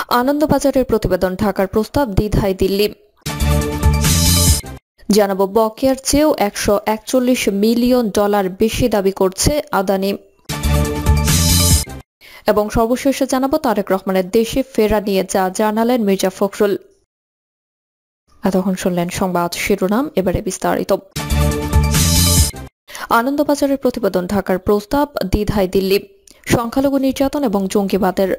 আনন্দবাজারের প্রতিবেদন, ঢাকার প্রস্তাব দ্বিধায় দিল্লি। জানাবো বকেয়ার চেয়েও $141 মিলিয়ন বেশি দাবি করছে আদানি। এবং সর্বশেষে জানাবো তারেক রহমানের দেশে ফেরা নিয়ে যা জানালেন মির্জা ফখরুল। এতক্ষণ শুনলেন সংবাদ শিরোনাম, এবারে বিস্তারিত। আনন্দবাজারের প্রতিবেদন, ঢাকার প্রস্তাব দ্বিধায় দিল্লি। সংখ্যালঘু নির্যাতন এবং জঙ্গিবাদের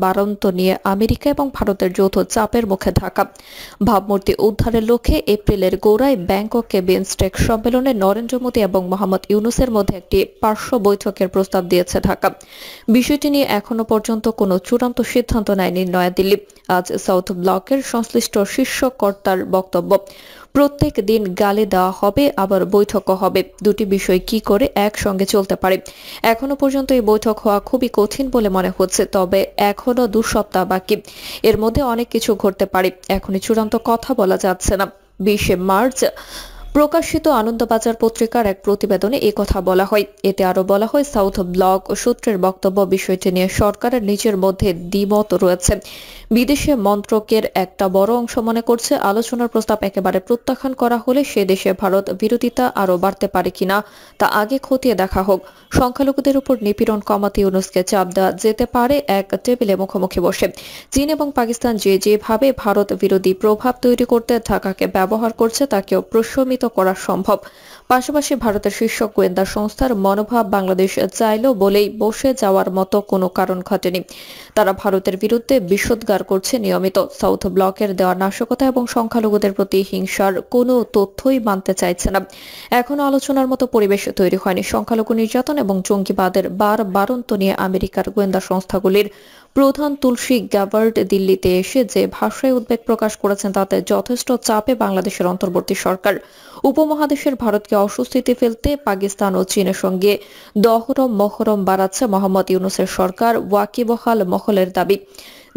বাড়ন্ত নিয়ে আমেরিকা এবং ভারতের যৌথ চাপের মুখে ঢাকা। ভাবমূর্তি উদ্ধারের লক্ষ্যে এপ্রিলের গোড়ায় ব্যাংককে বিমস্টেক সম্মেলনে নরেন্দ্র মোদী এবং মোহাম্মদ ইউনূসের মধ্যে একটি পার্শ্ব বৈঠকের প্রস্তাব দিয়েছে ঢাকা। বিষয়টি নিয়ে এখনো পর্যন্ত কোনো চূড়ান্ত সিদ্ধান্ত নেয়নি নয়াদিল্লি। আজ সাউথ ব্লকের সংশ্লিষ্ট শীর্ষ কর্তার বক্তব্য, প্রত্যেক দিন গালি দেওয়া হবে, আবার বৈঠকও হবে। দুটি বিষয় কি করে একসঙ্গে চলতে পারে? এখনো পর্যন্ত এই বৈঠক হওয়া খুবই কঠিন বলে মনে হচ্ছে, তবে এখনো 2 সপ্তাহ বাকি। এর মধ্যে অনেক কিছু ঘটতে পারে, এখনই চূড়ান্ত কথা বলা যাচ্ছে না। 20 মার্চ প্রকাশিত আনন্দবাজার পত্রিকার এক প্রতিবেদনে কথা বলা হয়। এতে আরো বলা হয়, সাউথ ব্লক সূত্রের বক্তব্য, বিষয়টি নিয়ে সরকারের নিজের মধ্যে দ্বিমত রয়েছে। বিদেশে মন্ত্রকের একটা বড় অংশ মনে করছে আলোচনার প্রস্তাব একেবারে প্রত্যাখ্যান করা হলে সে দেশে ভারত বিরোধিতা আরো বাড়তে পারে কিনা তা আগে খতিয়ে দেখা হোক। সংখ্যালঘুদের উপর নিপীড়ন কমাতে ইউনূসকে চাপ দেওয়া যেতে পারে এক টেবিলে মুখোমুখি বসে। চীন এবং পাকিস্তান যেভাবে ভারত বিরোধী প্রভাব তৈরি করতে ঢাকাকে ব্যবহার করছে তাকেও প্রশমিত করা সম্ভব। পাশাপাশি ভারতের শীর্ষ গোয়েন্দা সংস্থার মনোভাব বাংলাদেশ চাইলেও বলেই বসে যাওয়ার মতো কোনো কারণ ঘটেনি। তারা ভারতের বিরুদ্ধে বিষোদ্গার করছে নিয়মিত। সাউথ ব্লকের দেওয়া নাশকতা এবং সংখ্যালঘুদের প্রতি হিংসার কোনো তথ্যই মানতে চাইছে না। এখনো আলোচনার মতো পরিবেশ তৈরি হয়নি। সংখ্যালঘু নির্যাতন এবং জঙ্গিবাদের বাড়ন্ত নিয়ে আমেরিকার গোয়েন্দা সংস্থাগুলির প্রধান তুলসী গ্যাবার্ড দিল্লিতে এসে যে ভাষায় উদ্বেগ প্রকাশ করেছেন তাতে যথেষ্ট চাপে বাংলাদেশের অন্তর্বর্তী সরকার। উপমহাদেশের ভারতকে অস্বস্তিতে ফেলতে পাকিস্তান ও চীনের সঙ্গে দহরম মহরম বাড়াচ্ছে মোহাম্মদ ইউনূসের সরকার। ওয়াকিবহাল মহলের দাবি,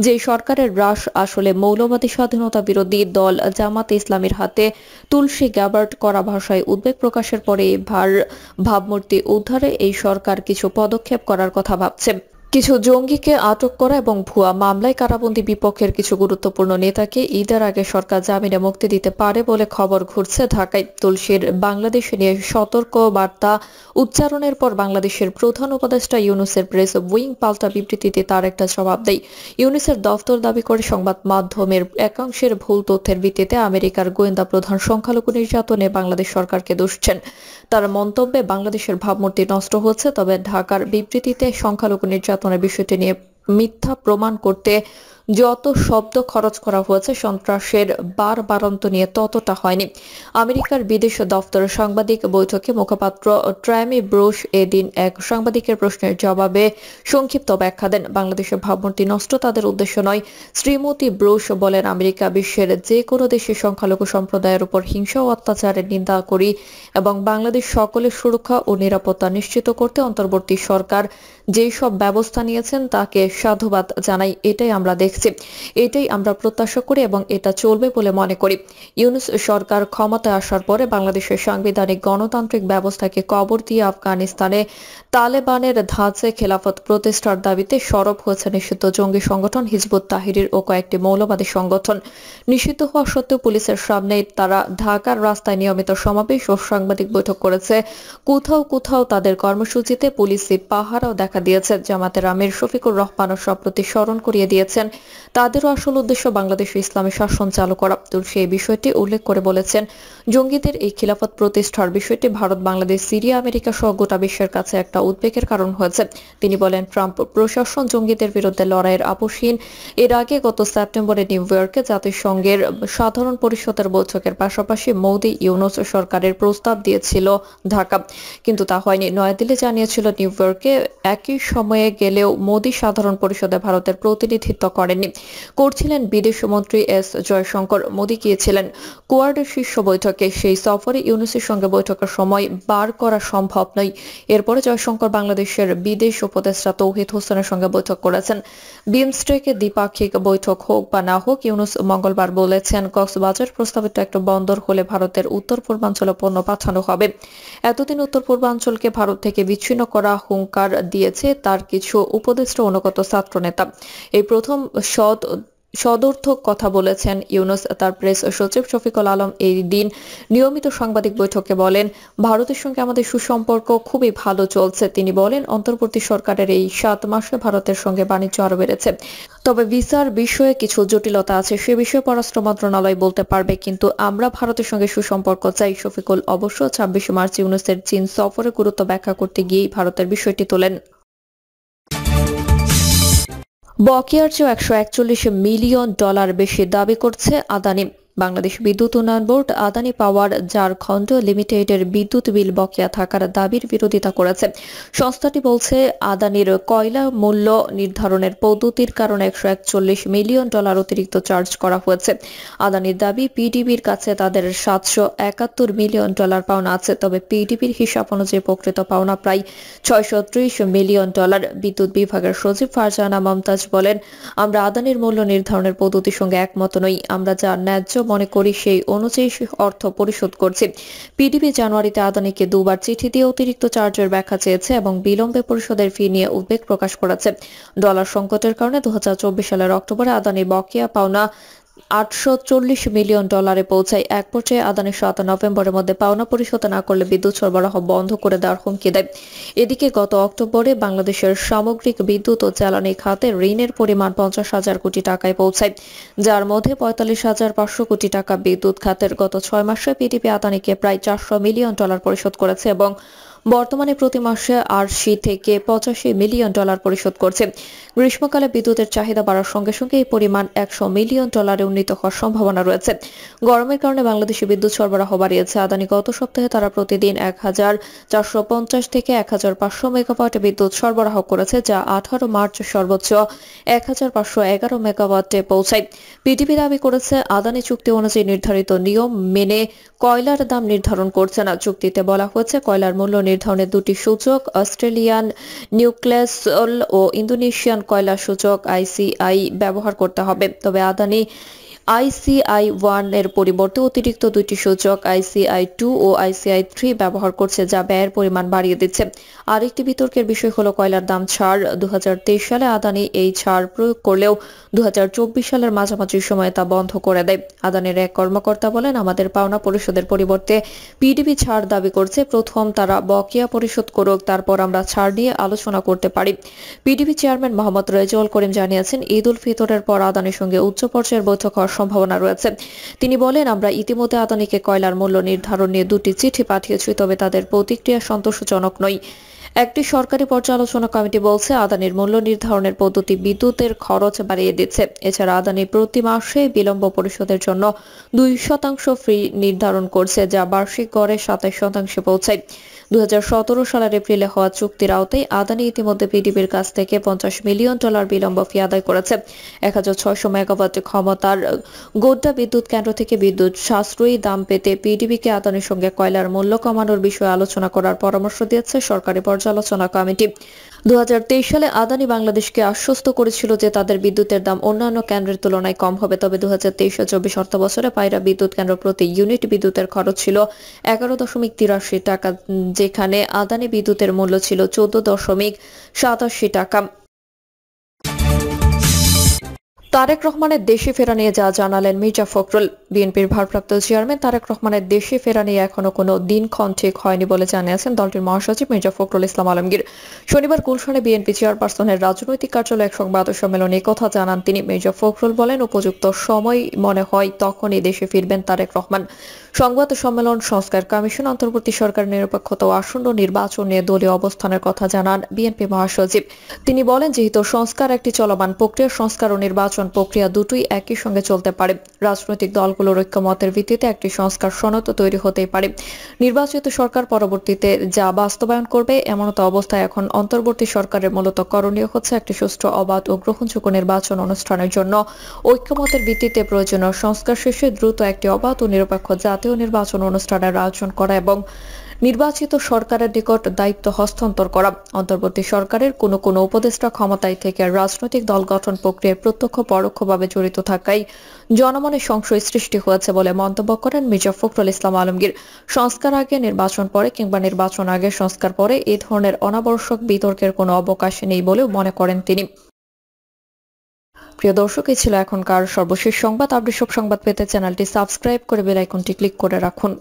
যে সরকারের রাশ আসলে মৌলবাদী স্বাধীনতা বিরোধী দল জামাতে ইসলামীর হাতে তুলসী গ্যাবার্ড করা ভাষায় উদ্বেগ প্রকাশের পরে ভাবমূর্তি উদ্ধারে এই সরকার কিছু পদক্ষেপ করার কথা ভাবছে। কিছু জঙ্গিকে আটক করা এবং ভুয়া মামলায় কারাবন্দী বিপক্ষের কিছু গুরুত্বপূর্ণ নেতাকে ঈদের আগে সরকার জামিনে মুক্তি দিতে পারে বলে খবর ঘুরছে ঢাকায়। তুলসীর বাংলাদেশ নিয়ে সতর্ক বার্তা উচ্চারণের পর বাংলাদেশের প্রধান উপদেষ্টা ইউনূসের প্রেস উইং পাল্টা বিবৃতিতে তার একটা জবাব দেয়। ইউনূসের দফতর দাবি করে সংবাদ মাধ্যমের একাংশের ভুল তথ্যের ভিত্তিতে আমেরিকার গোয়েন্দা প্রধান সংখ্যালঘু নির্যাতনে বাংলাদেশ সরকারকে দোষছেন। তার মন্তব্যে বাংলাদেশের ভাবমূর্তি নষ্ট হচ্ছে, তবে ঢাকার বিবৃতিতে সংখ্যালঘু নির্যাতনের বিষয়টি নিয়ে মিথ্যা প্রমাণ করতে যত শব্দ খরচ করা হয়েছে সন্ত্রাসের বাড়ন্ত নিয়ে ততটা হয়নি। আমেরিকার বিদেশ দফতরের সাংবাদিক বৈঠকে মুখপাত্র ট্র্যামি ব্রুশ এদিন এক সাংবাদিকের প্রশ্নের জবাবে সংক্ষিপ্ত ব্যাখ্যা দেন। বাংলাদেশের ভাবমূর্তি নষ্ট তাদের উদ্দেশ্য নয়। শ্রীমতী ব্রুশ বলেন, আমেরিকা বিশ্বের যে কোনো দেশে সংখ্যালঘু সম্প্রদায়ের উপর হিংসা ও অত্যাচারের নিন্দা করি এবং বাংলাদেশ সকলের সুরক্ষা ও নিরাপত্তা নিশ্চিত করতে অন্তর্বর্তী সরকার যেই সব ব্যবস্থা নিয়েছেন তাকে সাধুবাদ জানাই। এটাই আমরা দেখছি, এটাই আমরা প্রত্যাশা করি এবং এটা চলবে বলে মনে করি। ইউনূস সরকার ক্ষমতায় আসার পরে বাংলাদেশের সাংবিধানিক গণতান্ত্রিক ব্যবস্থাকে কবর দিয়ে আফগানিস্তানে তালেবানের ধাঁচে খেলাফত প্রতিষ্ঠার দাবিতে সরব হয়েছে নিষিদ্ধ জঙ্গি সংগঠন হিজবুত তাহরির ও কয়েকটি মৌলবাদী সংগঠন। নিষিদ্ধ হওয়া সত্ত্বেও পুলিশের সামনে তারা ঢাকার রাস্তায় নিয়মিত সমাবেশ ও সাংবাদিক বৈঠক করেছে। কোথাও কোথাও তাদের কর্মসূচিতে পুলিশি পাহারাও দেখা দিয়েছে। জামাতের আমির শফিকুর রহমানও সম্প্রতি স্মরণ করিয়ে দিয়েছেন তাদেরও আসল উদ্দেশ্য বাংলাদেশে ইসলামী শাসন চালু করা। তুলসী এই বিষয়টি উল্লেখ করে বলেছেন, জঙ্গিদের এই খিলাফত প্রতিষ্ঠার বিষয়টি ভারত, বাংলাদেশ, সিরিয়া, আমেরিকা সহ গোটা বিশ্বের কাছে একটা উদ্বেগের কারণ হয়েছে। তিনি বলেন, ট্রাম্প প্রশাসন জঙ্গিদের বিরুদ্ধে লড়াইয়ের আপোষহীন। এর আগে গত সেপ্টেম্বরে নিউ ইয়র্কে জাতিসংঘের সাধারণ পরিষদের বৈঠকের পাশাপাশি মোদি ইউনূস সরকারের প্রস্তাব দিয়েছিল ঢাকা, কিন্তু তা হয়নি। নয়াদিল্লি জানিয়েছিল নিউ ইয়র্কে একই সময়ে গেলেও মোদি সাধারণ পরিষদে ভারতের প্রতিনিধিত্ব করেননি, করছিলেন বিদেশমন্ত্রী এস জয়শঙ্কর। মোদি গিয়েছিলেন কোয়াডের শীর্ষ বৈঠকে। সেই সফরে ইউনূসের সঙ্গে বৈঠকের সময় বার করা সম্ভব নয়। এরপরে জয়শঙ্কর বাংলাদেশের বিদেশ উপদেষ্টা তৌহিদ হোসেনের সঙ্গে বৈঠক করেছেন। বিমস্টেকে দ্বিপাক্ষিক বৈঠক হোক বা না হোক, ইউনূস মঙ্গলবার বলেছেন, কক্সবাজার প্রস্তাবিত একটা বন্দর হলে ভারতের উত্তর পূর্বাঞ্চলে পণ্য পাঠানো হবে। এতদিন উত্তর পূর্বাঞ্চলকে ভারত থেকে বিচ্ছিন্ন করা হুঙ্কার দিয়েছে তার কিছু উপদেষ্টা অনুগত ছাত্রনেতা। এই প্রথম সদর্থক কথা বলেছেন ইউনূস। তার প্রেস সচিব শফিকুল আলম এই দিন নিয়মিত সাংবাদিক বৈঠকে বলেন, ভারতের সঙ্গে আমাদের সুসম্পর্ক খুবই ভালো চলছে। তিনি বলেন, অন্তর্বর্তী সরকারের এই 7 মাসে ভারতের সঙ্গে বাণিজ্য আরো বেড়েছে, তবে ভিসার বিষয়ে কিছু জটিলতা আছে, সে বিষয়ে পররাষ্ট্র মন্ত্রণালয় বলতে পারবে, কিন্তু আমরা ভারতের সঙ্গে সুসম্পর্ক চাই। শফিকুল অবশ্য 26 মার্চ ইউনূসের চীন সফরের গুরুত্ব ব্যাখ্যা করতে গিয়েই ভারতের বিষয়টি তোলেন। বকেয়ার চেয়ে $141 মিলিয়ন বেশি দাবি করছে আদানি। বাংলাদেশ বিদ্যুৎ উন্নয়ন বোর্ড আদানি পাওয়ার ঝাড়খণ্ড লিমিটেডের বিদ্যুৎ বিল বকেয়া থাকার দাবির বিরোধিতা করেছে। সংস্থাটি বলছে, আদানির কয়লা মূল্য নির্ধারণের পদ্ধতির কারণে $141 মিলিয়ন অতিরিক্ত চার্জ করা হয়েছে। আদানির দাবি, পিডিবির কাছে তাদের $771 মিলিয়ন পাওনা আছে, তবে পিডিবির হিসাব অনুযায়ী প্রকৃত পাওনা প্রায় $630 মিলিয়ন। বিদ্যুৎ বিভাগের সচিব ফারজানা মমতাজ বলেন, আমরা আদানির মূল্য নির্ধারণের পদ্ধতির সঙ্গে একমত নই। আমরা যা ন্যায্য মনে করি সেই অনুযায়ী অর্থ পরিশোধ করছি। পিডিবি জানুয়ারিতে আদানিকে 2 বার চিঠি দিয়ে অতিরিক্ত চার্জের ব্যাখ্যা চেয়েছে এবং বিলম্বে পরিশোধের ফি নিয়ে উদ্বেগ প্রকাশ করেছে। ডলার সংকটের কারণে 2024 সালের অক্টোবরে আদানির বকেয়া পাওনা $840 মিলিয়ন পৌঁছায়। এক পর্যায়ে আদানি 7 নভেম্বরের মধ্যে পাওনা পরিশোধ না করলে বিদ্যুৎ সরবরাহ বন্ধ করে দেওয়ার হুমকি দেয়। এদিকে গত অক্টোবরে বাংলাদেশের সামগ্রিক বিদ্যুৎ ও জ্বালানি খাতে ঋণের পরিমাণ 50,000 কোটি টাকায় পৌঁছায়, যার মধ্যে 45,500 কোটি টাকা বিদ্যুৎ খাতের। গত 6 মাসে পিডিবি আদানিকে প্রায় $400 মিলিয়ন পরিশোধ করেছে এবং বর্তমানে প্রতি মাসে $80 থেকে $85 মিলিয়ন পরিশোধ করছে। গ্রীষ্মকালে বিদ্যুতের চাহিদা বাড়ার সঙ্গে সঙ্গে এই পরিমাণ $100 মিলিয়ন উন্নীত হওয়ার সম্ভাবনা রয়েছে। গরমের কারণে বাংলাদেশে বিদ্যুৎ সরবরাহ বাড়িয়েছে আদানি। গত সপ্তাহে তারা প্রতিদিন 1450 থেকে 1500 মেগাওয়াট বিদ্যুৎ সরবরাহ করেছে, যা 18 মার্চ সর্বোচ্চ 1511 মেগাওয়াটে পৌঁছায়। পিডিবি দাবি করেছে, আদানি চুক্তি অনুযায়ী নির্ধারিত নিয়ম মেনে কয়লার দাম নির্ধারণ করছে না। চুক্তিতে বলা হয়েছে, কয়লার মূল্য নির্ধারণের 2টি সূচক, অস্ট্রেলিয়ান নিউক্লিয়াসল ও ইন্দোনেশিয়ান কয়লা সূচক ICI ব্যবহার করতে হবে। তবে আদানি ICI-1 এর পরিবর্তে অতিরিক্ত 2টি সূচক ICI-2 ও ICI-3 ব্যবহার করছে, যা ব্যয়ের পরিমাণ বাড়িয়ে দিচ্ছে। আরেকটি বিতর্কের বিষয় হলো কয়লার দাম ছাড়। 2023 সালে আদানি এই ছাড় প্রয়োগ করলেও 2024 সালের মাঝামাঝি সময়ে তা বন্ধ করে দেয়। আদানির এক কর্মকর্তা বলেন, আমাদের পাওনা পরিশোধের পরিবর্তে পিডিবি ছাড় দাবি করছে। প্রথম তারা বকেয়া পরিশোধ করুক, তারপর আমরা ছাড় নিয়ে আলোচনা করতে পারি। পিডিবি চেয়ারম্যান মোহাম্মদ রেজাউল করিম জানিয়েছেন, ঈদ উল ফিতরের পর আদানির সঙ্গে উচ্চ পর্যায়ের বৈঠক হওয়ার সম্ভাবনা রয়েছে। তিনি বলেন, আমরা ইতিমধ্যে আদানিকে কয়লার মূল্য নির্ধারণ নিয়ে 2টি চিঠি পাঠিয়েছি, তবে তাদের প্রতিক্রিয়া সন্তোষজনক নয়। একটি সরকারি পর্যালোচনা কমিটি বলছে, আদানির মূল্য নির্ধারণের পদ্ধতি বিদ্যুতের খরচ বাড়িয়ে দিচ্ছে। এছাড়া আদানি প্রতি মাসে বিলম্ব পরিশোধের জন্য 2% ফি নির্ধারণ করছে, যা বার্ষিক গড়ে 27% পৌঁছায়। 2017 সালের এপ্রিলে হওয়া চুক্তির আওতায় আদানি ইতিমধ্যে পিডিবির কাছ থেকে $50 মিলিয়ন বিলম্ব ফি আদায় করেছে। 1600 মেগাওয়াট ক্ষমতার গোড্ডা বিদ্যুৎ কেন্দ্র থেকে বিদ্যুৎ সাশ্রয়ী দাম পেতে পিডিবিকে আদানির সঙ্গে কয়লার মূল্য কমানোর বিষয়ে আলোচনা করার পরামর্শ দিয়েছে সরকারি পর্যালোচনা কমিটি। 2023 সালে আদানি বাংলাদেশকে আশ্বস্ত করেছিল যে তাদের বিদ্যুতের দাম অন্যান্য কেন্দ্রের তুলনায় কম হবে। তবে 2023-24 অর্থবছরে পায়রা বিদ্যুৎ কেন্দ্র প্রতি ইউনিট বিদ্যুতের খরচ ছিল 11.83 টাকা, যেখানে আদানি বিদ্যুতের মূল্য ছিল 14.87 টাকা। তারেক রহমানের দেশে ফেরা নিয়ে যা জানালেন মির্জা ফখরুল। বিএনপির ভারপ্রাপ্ত চেয়ারম্যান তারেক রহমানের দেশে ফেরা নিয়ে এখনো কোনো দিনক্ষণ ঠিক হয়নি বলে জানিয়েছেন দলটির মহাসচিব মির্জা ফখরুল ইসলাম আলমগীর। শনিবার গুলশানে বিএনপি চেয়ারপারসনের রাজনৈতিক কার্যালয়ে এক সংবাদ সম্মেলনে কথা জানান তিনি। মির্জা ফখরুল বলেন, উপযুক্ত সময় মনে হয় তখনই দেশে ফিরবেন তারেক রহমান। সংবাদ সম্মেলন সংস্কার কমিশন, অন্তর্বর্তী সরকারের নিরপেক্ষতা ও আসন্ন নির্বাচন নিয়ে দলীয় অবস্থানের কথা জানান বিএনপি মহাসচিব। তিনি বলেন, যেহেতু সংস্কার একটি চলমান প্রক্রিয়া, সংস্কার ও নির্বাচন প্রক্রিয়া দুটোই একই সঙ্গে চলতে পারে। রাজনৈতিক দলগুলোর ঐক্যমতের ভিত্তিতে একটি সংস্কার সনদ তৈরি হতেই পারে। নির্বাচিত সরকার পরবর্তীতে যা বাস্তবায়ন করবে, এমনতো অবস্থায় এখন অন্তর্বর্তী সরকারের মূলত করণীয় হচ্ছে একটি সুষ্ঠু, অবাধ ও গ্রহণযোগ্য নির্বাচন অনুষ্ঠানের জন্য ঐক্যমতের ভিত্তিতে প্রয়োজনীয় সংস্কার শেষে দ্রুত একটি অবাধ ও নিরপেক্ষ জাতীয় নির্বাচন অনুষ্ঠানের আয়োজন করা এবং নির্বাচিত সরকারের নিকট দায়িত্ব হস্তান্তর করা। অন্তর্বর্তী সরকারের কোনো উপদেষ্টা ক্ষমতায় থেকে রাজনৈতিক দল গঠন প্রক্রিয়ায় প্রত্যক্ষ পরোক্ষভাবে জড়িত থাকায় জনমনে সংশয় সৃষ্টি হয়েছে বলে মন্তব্য করেন মির্জা ফখরুল ইসলাম আলমগীর। সংস্কার আগে নির্বাচন পরে কিংবা নির্বাচন আগে সংস্কার পরে এই ধরনের অনাবশ্যক বিতর্কের কোনো অবকাশ নেই বলেও মনে করেন তিনি। প্রিয় দর্শক, এই ছিল এখনকার সর্বশেষ সংবাদ। আপডেট সব সংবাদ পেতে চ্যানেলটি সাবস্ক্রাইব করে বেল আইকনটি ক্লিক করে রাখুন।